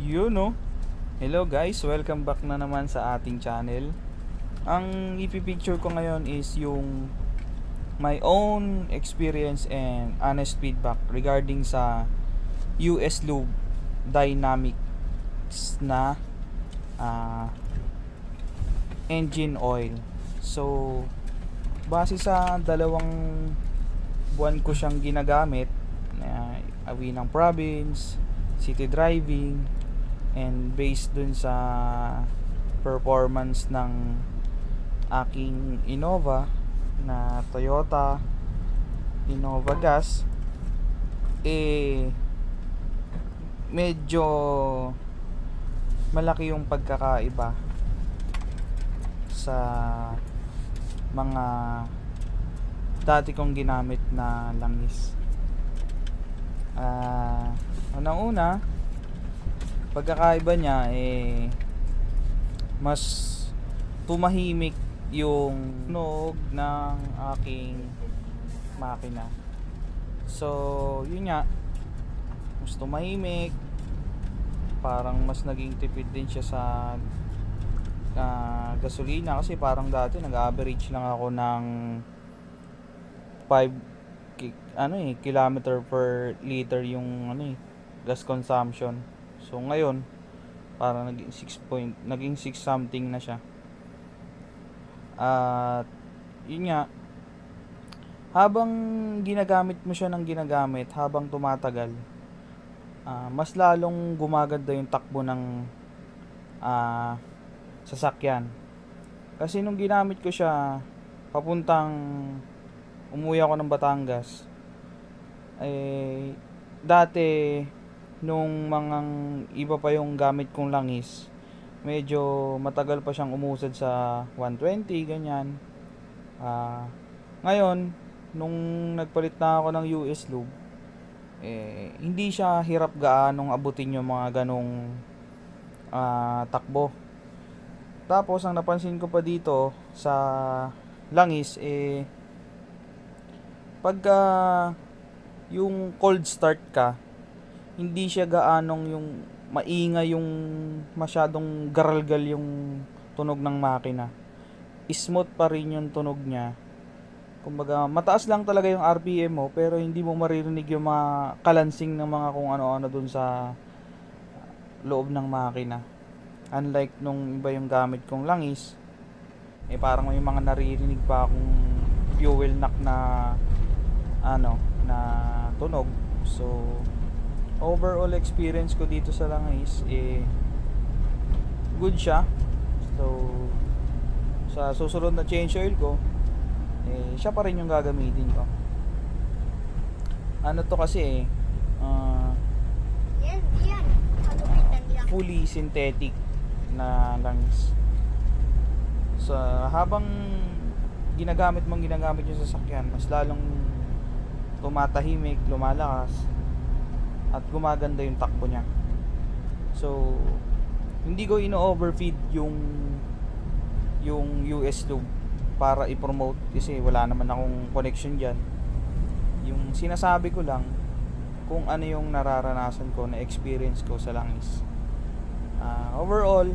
Yun no. Hello guys, welcome back na naman sa ating channel. Ang ipipicture ko ngayon is yung my own experience and honest feedback regarding sa US Lube Dynamics na engine oil. So base sa dalawang buwan ko siyang ginagamit, awi ng province, city driving, and based dun sa performance ng aking Innova na Toyota Innova Gas, medyo malaki yung pagkakaiba sa mga dati kong ginamit na langis. Unang-una, pagkakaiba niya mas tumahimik yung tunog ng aking makina. So yun nga, mas tumahimik, parang mas naging tipid din siya sa gasolina, kasi parang dati nag-average lang ako ng 5 kilometer per liter yung gas consumption. So ngayon parang naging 6 something na siya. At yun nga, habang ginagamit mo siya ng ginagamit, habang tumatagal, mas lalong gumaganda yung takbo ng sasakyan. Kasi nung ginamit ko siya umuwi ako ng Batangas, dati nung iba pa yung gamit kong langis, medyo matagal pa siyang umusad sa 120 ganyan. Ngayon nung nagpalit na ako ng US Lube, hindi siya hirap gaanong abutin yung mga ganong takbo. Tapos ang napansin ko pa dito sa langis, pagka yung cold start ka, hindi siya gaanong yung maingay, yung masyadong garalgal yung tunog ng makina. Smooth pa rin yung tunog niya. Kumbaga mataas lang talaga yung RPM mo, pero hindi mo maririnig yung mga kalansing ng mga kung ano-ano dun sa loob ng makina. Unlike nung iba yung gamit kong langis, parang may mga naririnig pa akong fuel knock na tunog. So overall experience ko dito sa langis, good siya. So sa susunod na change oil ko, siya pa rin yung gagamitin ko. To kasi fully synthetic na langis. So habang ginagamit yung sasakyan, mas lalong tumatahimik, lumalakas, at gumaganda yung takbo niya. So hindi ko ino-overfeed yung US Lube para i-promote, kasi wala naman akong connection dyan. Yung sinasabi ko lang kung ano yung nararanasan ko, na experience ko sa langis. Overall